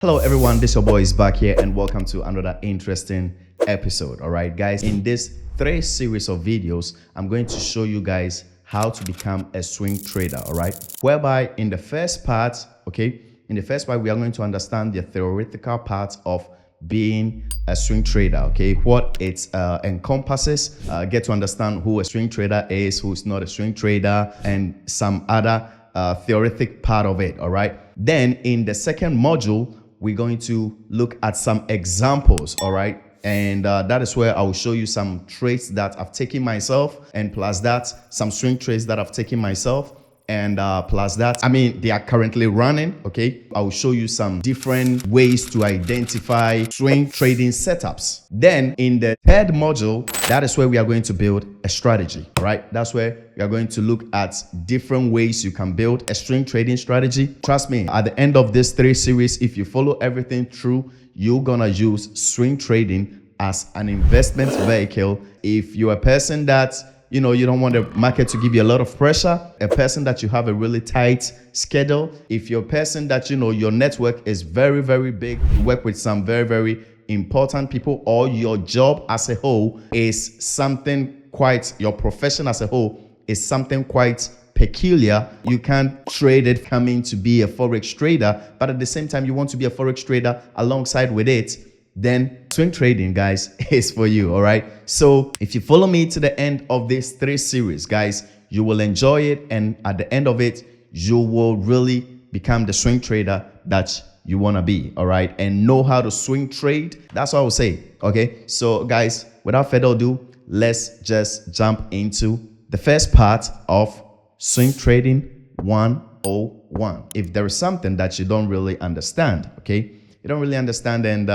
Hello everyone, this your boy is back here and welcome to another interesting episode. All right guys, in this series of videos, I'm going to show you guys how to become a swing trader. All right, whereby in the first part, we are going to understand the theoretical part of being a swing trader, okay, what it encompasses, get to understand who a swing trader is, who's not a swing trader, and some other theoretic part of it. All right, then in the second module, we're going to look at some examples, all right? And that is where I will show you some trades that I've taken myself, and plus that, some swing trades that I've taken myself, and plus that, they are currently running, okay? I will show you some different ways to identify swing trading setups. Then in the third module, that is where we are going to build a strategy, right? That's where we are going to look at different ways you can build a swing trading strategy. Trust me, at the end of this series, if you follow everything through, you're gonna use swing trading as an investment vehicle. If you're a person that you don't want the market to give you a lot of pressure, a person that you have a really tight schedule, if you're a person that your network is very, very big, you work with some very, very important people, or your job as a whole is something quite, your profession as a whole is something quite peculiar, you can't trade it coming to be a Forex trader, but at the same time you want to be a Forex trader alongside with it, then swing trading, guys, is for you. All right, so if you follow me to the end of this series, guys, you will enjoy it, and at the end of it you will really become the swing trader that you want to be. All right, and know how to swing trade. That's what I will say. Okay, so guys, without further ado, let's just jump into the first part of swing trading 101. If there is something that you don't really understand, okay, you don't really understand, and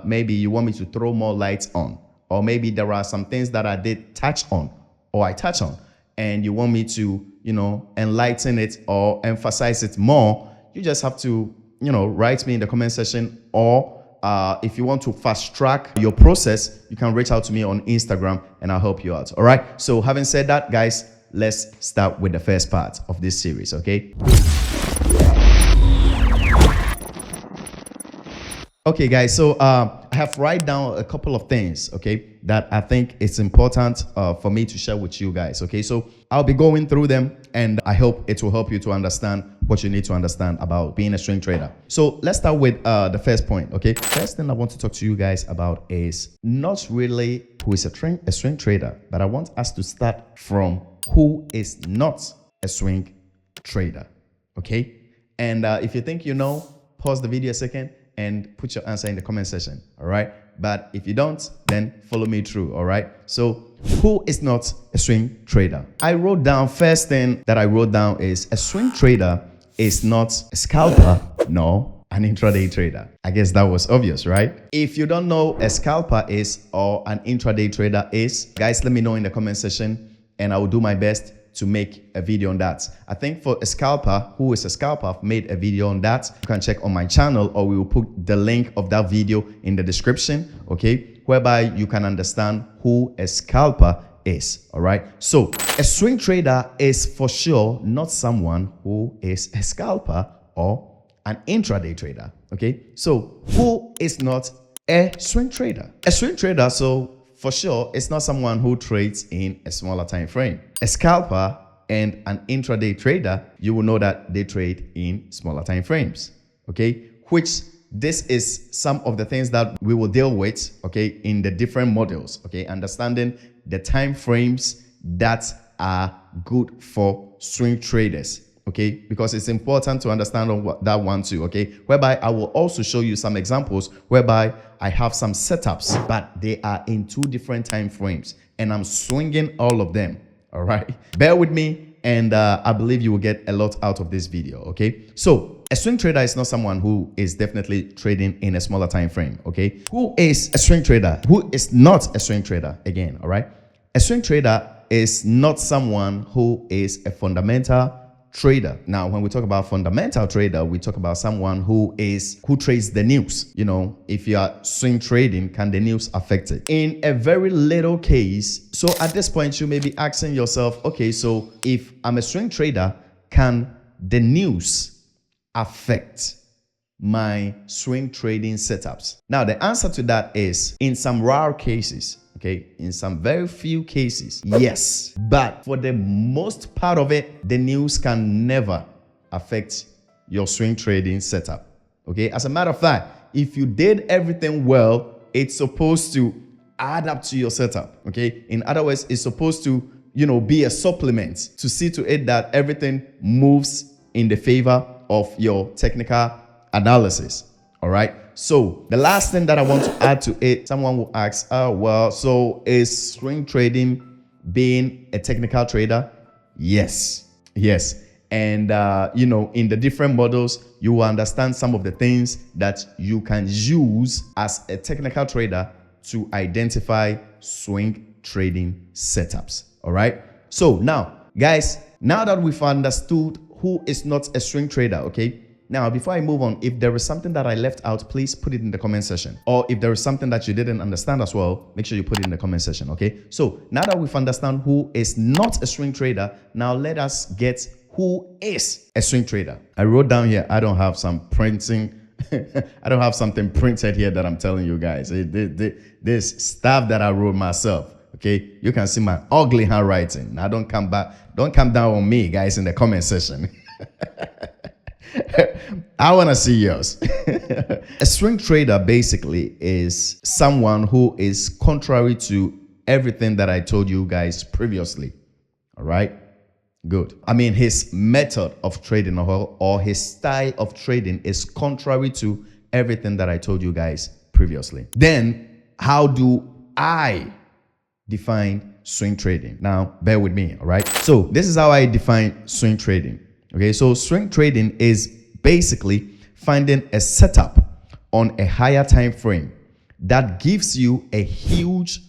maybe you want me to throw more lights on, or maybe there are some things that I did touch on, or I touch on, and you want me to, enlighten it or emphasize it more, you just have to, write me in the comment section, or if you want to fast track your process, you can reach out to me on Instagram and I'll help you out. All right, so having said that, guys, let's start with the first part of this series, okay? Okay, guys, so I have write down a couple of things, okay, that I think it's important for me to share with you guys, okay? So I'll be going through them, and I hope it will help you to understand what you need to understand about being a swing trader. So let's start with the first point, okay? First thing I want to talk to you guys about is not really who is a swing trader, but I want us to start from who is not a swing trader, okay? And if you think you know, pause the video a second and put your answer in the comment section. All right, but if you don't, then follow me through. All right, so who is not a swing trader? I wrote down, first thing that I wrote down is a swing trader is not a scalper, no, an intraday trader. I guess that was obvious, right? If you don't know a scalper is, or an intraday trader is, guys, let me know in the comment section and I will do my best to make a video on that. I think for a scalper, who is a scalper, I've made a video on that. You can check on my channel, or we will put the link of that video in the description, okay, whereby you can understand who a scalper is. All right, so a swing trader is for sure not someone who is a scalper or an intraday trader. Okay, so who is not a swing trader? A swing trader, so for sure, it's not someone who trades in a smaller time frame. A scalper and an intraday trader, you will know that they trade in smaller time frames, okay? Which this is some of the things that we will deal with, okay, in the different models, okay? Understanding the time frames that are good for swing traders, okay, because it's important to understand that one too, okay, whereby I will also show you some examples whereby I have some setups, but they are in two different time frames and I'm swinging all of them. All right, bear with me, and I believe you will get a lot out of this video. Okay, so a swing trader is not someone who is definitely trading in a smaller time frame. Okay, who is a swing trader? Who is not a swing trader? Again, all right, a swing trader is not someone who is a fundamental trader. Now, when we talk about fundamental trader, we talk about someone who trades the news. If you are swing trading, can the news affect it? In a very little case. So at this point, you may be asking yourself, okay, so if I'm a swing trader, can the news affect my swing trading setups? Now, the answer to that is in some rare cases, okay, in some very few cases, yes. But for the most part of it, the news can never affect your swing trading setup. Okay, as a matter of fact, if you did everything well, it's supposed to add up to your setup. Okay, in other words, it's supposed to, be a supplement to see to it that everything moves in the favor of your technical analysis. All right. So the last thing that I want to add to it, someone will ask, so is swing trading being a technical trader? Yes. And, in the different models, you will understand some of the things that you can use as a technical trader to identify swing trading setups. All right. So now, guys, now that we've understood who is not a swing trader, okay? Now, before I move on, if there is something that I left out, please put it in the comment section. Or if there is something that you didn't understand as well, make sure you put it in the comment section, okay? So now that we've understood who is not a swing trader, now let us get who is a swing trader. I wrote down here, I don't have some printing. I don't have something printed here that I'm telling you guys. This stuff that I wrote myself, okay? You can see my ugly handwriting. Now don't come down on me, guys, in the comment section. I want to see yours. A swing trader basically is someone who is contrary to everything that I told you guys previously. All right? Good. I mean, his method of trading or his style of trading is contrary to everything that I told you guys previously. Then, how do I define swing trading? Now, bear with me, all right? So, this is how I define swing trading. Okay, so swing trading is basically finding a setup on a higher time frame that gives you a huge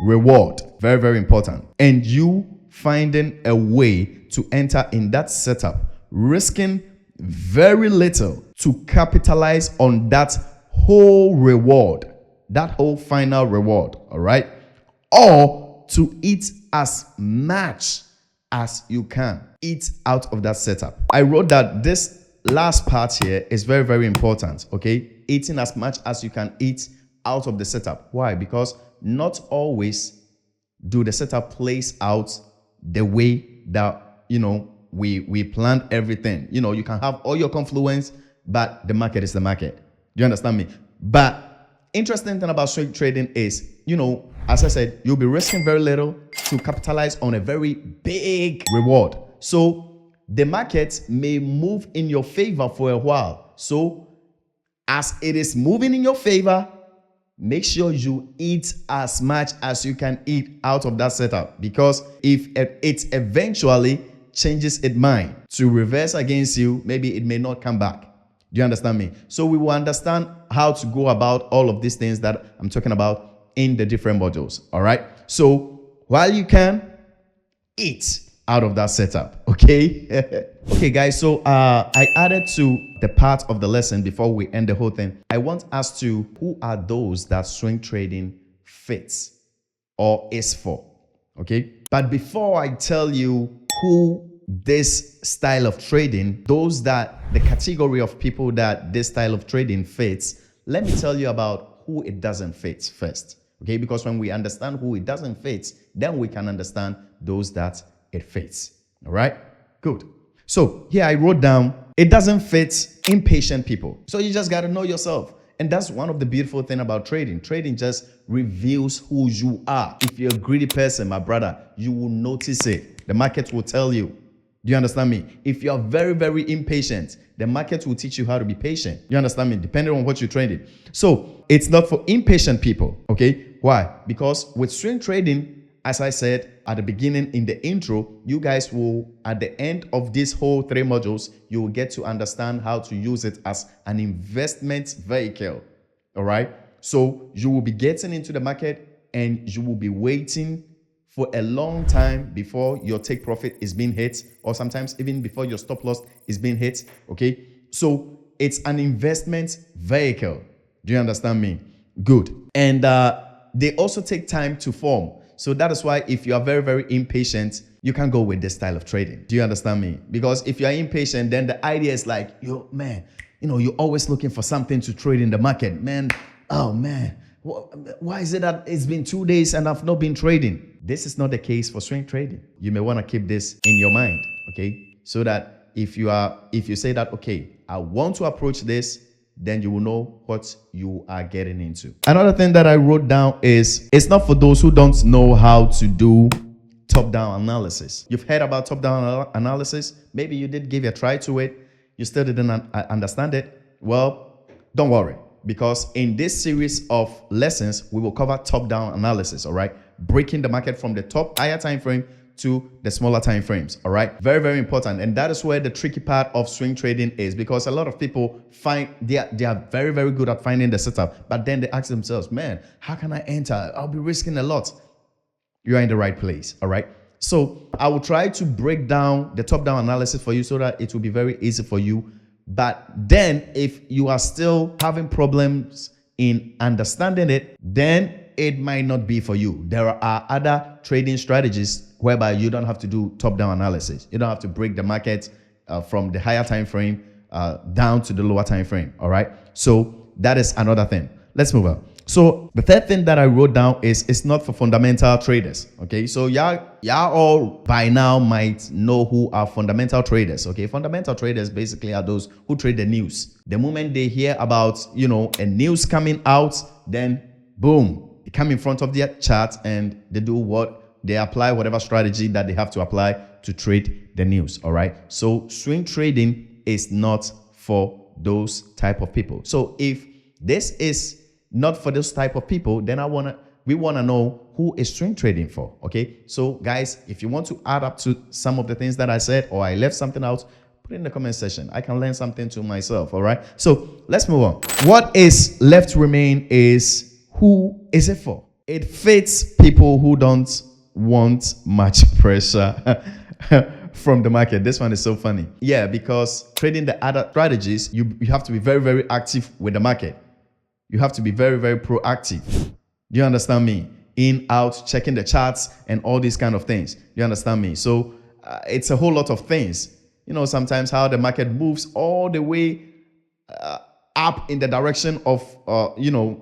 reward. Very, very important. And you finding a way to enter in that setup, risking very little to capitalize on that whole reward, that whole final reward, all right? Or to eat as much as you can eat out of that setup. I wrote that this last part here is very, very important, okay? Eating as much as you can eat out of the setup. Why? Because not always do the setup plays out the way that, we planned everything. You can have all your confluence, but the market is the market. Do you understand me? But interesting thing about swing trading is, as I said, you'll be risking very little to capitalize on a very big reward. So the market may move in your favor for a while. So as it is moving in your favor, make sure you eat as much as you can eat out of that setup, because if it eventually changes its mind to reverse against you, maybe it may not come back. Do you understand me? So we will understand how to go about all of these things that I'm talking about in the different modules. All right. So while you can, eat out of that setup. Okay. Okay, guys. So I added to the part of the lesson before we end the whole thing. I want us to, who are those that swing trading fits or is for? Okay. But before I tell you who this style of trading, the category of people that this style of trading fits, let me tell you about who it doesn't fit first. Okay, because when we understand who it doesn't fit, then we can understand those that it fits. All right, good. So here I wrote down, it doesn't fit impatient people. So you just got to know yourself. And that's one of the beautiful things about trading. Trading just reveals who you are. If you're a greedy person, my brother, you will notice it. The market will tell you. Do you understand me? If you're very, very impatient, the market will teach you how to be patient. You understand me? Depending on what you're trading. So it's not for impatient people. Okay. Why? Because with swing trading, as I said at the beginning in the intro, you guys will, at the end of this whole 3 modules, you will get to understand how to use it as an investment vehicle. All right. So you will be getting into the market and you will be waiting for a long time before your take profit is being hit, or sometimes even before your stop loss is being hit. Okay. So it's an investment vehicle. Do you understand me? Good. And they also take time to form. So that is why if you are very, very impatient, you can't go with this style of trading. Do you understand me? Because if you are impatient, then the idea is like, yo, man, you're always looking for something to trade in the market, man. Oh man, why is it that it's been 2 days and I've not been trading? This is not the case for swing trading. You may want to keep this in your mind, okay? So that if you say that, okay, I want to approach this, then you will know what you are getting into. Another thing that I wrote down is, it's not for those who don't know how to do top-down analysis. You've heard about top-down analysis. Maybe you did give a try to it. You still didn't understand it. Well, don't worry, because in this series of lessons, we will cover top-down analysis, all right? Breaking the market from the top higher time frame to the smaller time frames. All right, very, very important. And that is where the tricky part of swing trading is, because a lot of people find they are very, very good at finding the setup, but then they ask themselves, man, how can I enter? I'll be risking a lot. You are in the right place. All right, so I will try to break down the top down analysis for you so that it will be very easy for you. But then if you are still having problems in understanding it, then it might not be for you. There are other trading strategies whereby you don't have to do top-down analysis. You don't have to break the market from the higher time frame down to the lower time frame. All right, so that is another thing. Let's move on. So the third thing that I wrote down is, it's not for fundamental traders. Okay, so y'all all by now might know who are fundamental traders. Okay, fundamental traders basically are those who trade the news. The moment they hear about a news coming out, then boom, they come in front of their chart and they do what? They apply whatever strategy that they have to apply to trade the news. All right, so swing trading is not for those type of people. So if this is not for those type of people, then we want to know who is swing trading for. Okay, so guys, if you want to add up to some of the things that I said, or I left something out, put it in the comment section. I can learn something to myself. All right, so let's move on. What is left to remain is, who is it for? It fits people who don't want much pressure from the market. This one is so funny. Yeah, because trading the other strategies, you have to be very, very active with the market. You have to be very, very proactive. Do you understand me? In, out, checking the charts and all these kind of things. Do you understand me? So it's a whole lot of things. Sometimes how the market moves all the way up in the direction of,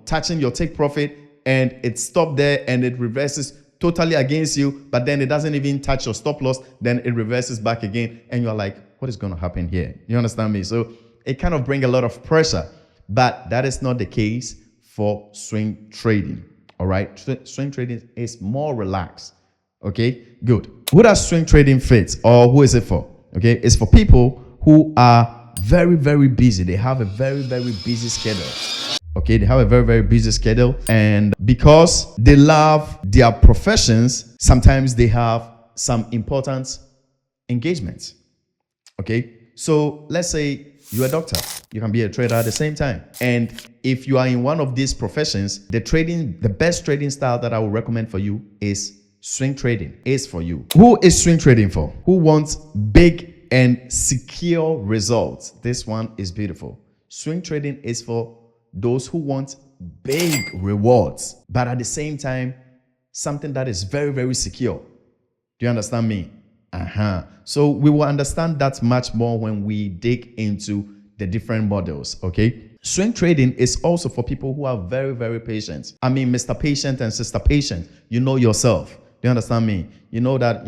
touching your take profit, and it stopped there and it reverses totally against you, but then it doesn't even touch your stop loss, then it reverses back again, and you're like, what is going to happen here? You understand me? So it kind of brings a lot of pressure, but that is not the case for swing trading. All right, swing trading is more relaxed. Okay, good. Who does swing trading fit, or who is it for? Okay, it's for people who are very, very busy. They have a very, very busy schedule. Okay, they have a very, very busy schedule, and because they love their professions, sometimes they have some important engagements. Okay, so let's say you're a doctor, you can be a trader at the same time, and if you are in one of these professions, the best trading style that I would recommend for you is swing trading. Is for you. Who is swing trading for? Who wants big and secure results? This one is beautiful. Swing trading is for those who want big rewards, but at the same time, something that is very, very secure. Do you understand me? So we will understand that much more when we dig into the different models. Okay, swing trading is also for people who are very, very patient. I mean, Mr. Patient and Sister Patient, you know yourself. Do you understand me? You know that,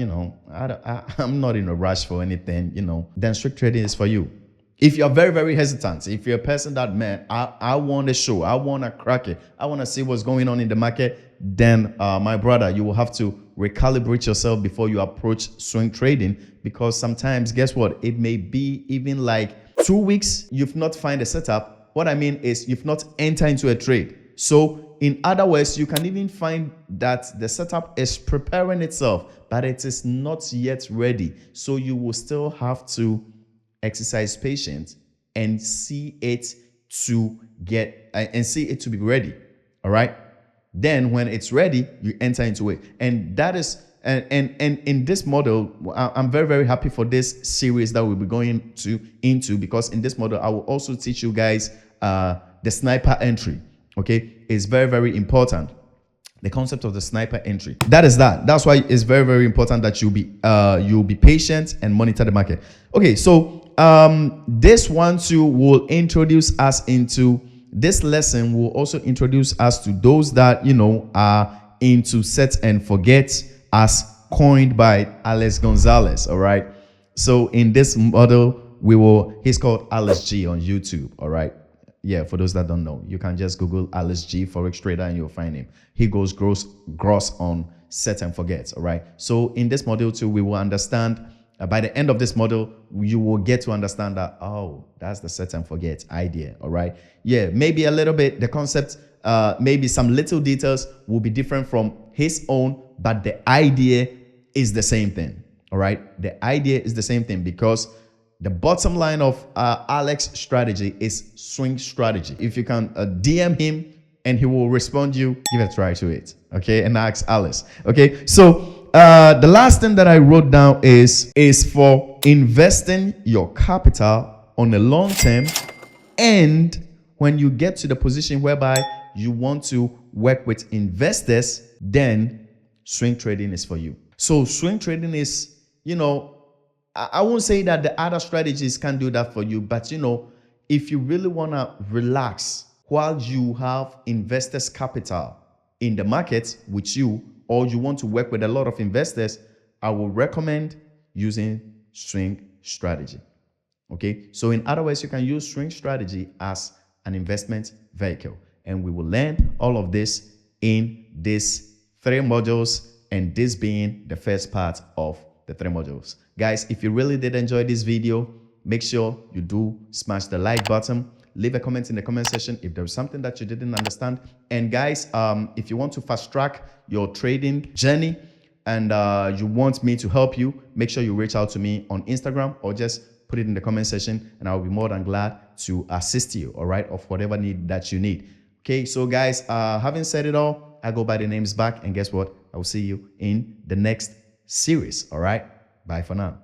I'm not in a rush for anything, then swing trading is for you. If you're very, very hesitant, if you're a person that, man, I want a show, I want to crack it, I want to see what's going on in the market, then my brother, you will have to recalibrate yourself before you approach swing trading, because sometimes, guess what? It may be even like 2 weeks, you've not find a setup. What I mean is you've not entered into a trade. So in other words, you can even find that the setup is preparing itself, but it is not yet ready. So you will still have to exercise patience and see it to be ready. All right, then when it's ready, you enter into it. And that is and in this model, I'm very, very happy for this series that we'll be going into, because in this model I will also teach you guys the sniper entry. Okay, it's very, very important. The concept of the sniper entry. That's why it's very, very important that you'll be patient and monitor the market. Okay, so this one too will introduce us into this lesson. Will also introduce us to those that are into set and forget, as coined by Alex Gonzalez. All right. So in this model, he's called Alex G on YouTube. All right. Yeah, for those that don't know, you can just Google Alex G Forex trader and you'll find him. He goes gross on set and forget. All right. So in this model too, we will understand by the end of this model, you will get to understand that, oh, that's the set and forget idea. All right. Yeah, maybe a little bit the concept, maybe some little details will be different from his own, but the idea is the same thing. All right. The idea is the same thing, because the bottom line of Alex's strategy is swing strategy. If you can DM him and he will respond you, give a try to it. Okay. And ask Alex. Okay. So the last thing that I wrote down is for investing your capital on a long term, and when you get to the position whereby you want to work with investors, then swing trading is for you. So swing trading is, I won't say that the other strategies can do that for you, but if you really want to relax while you have investors' capital in the market with you, or you want to work with a lot of investors, I will recommend using swing strategy. Okay, so in other words, you can use swing strategy as an investment vehicle, and we will learn all of this in these 3 modules, and this being the first part of the 3 modules. Guys, if you really did enjoy this video, make sure you do smash the like button. Leave a comment in the comment section if there's something that you didn't understand. And guys, if you want to fast track your trading journey and you want me to help you, make sure you reach out to me on Instagram, or just put it in the comment section, and I'll be more than glad to assist you, all right, of whatever need that you need. Okay, so guys, having said it all, I go by the names back, and guess what? I will see you in the next series. All right, bye for now.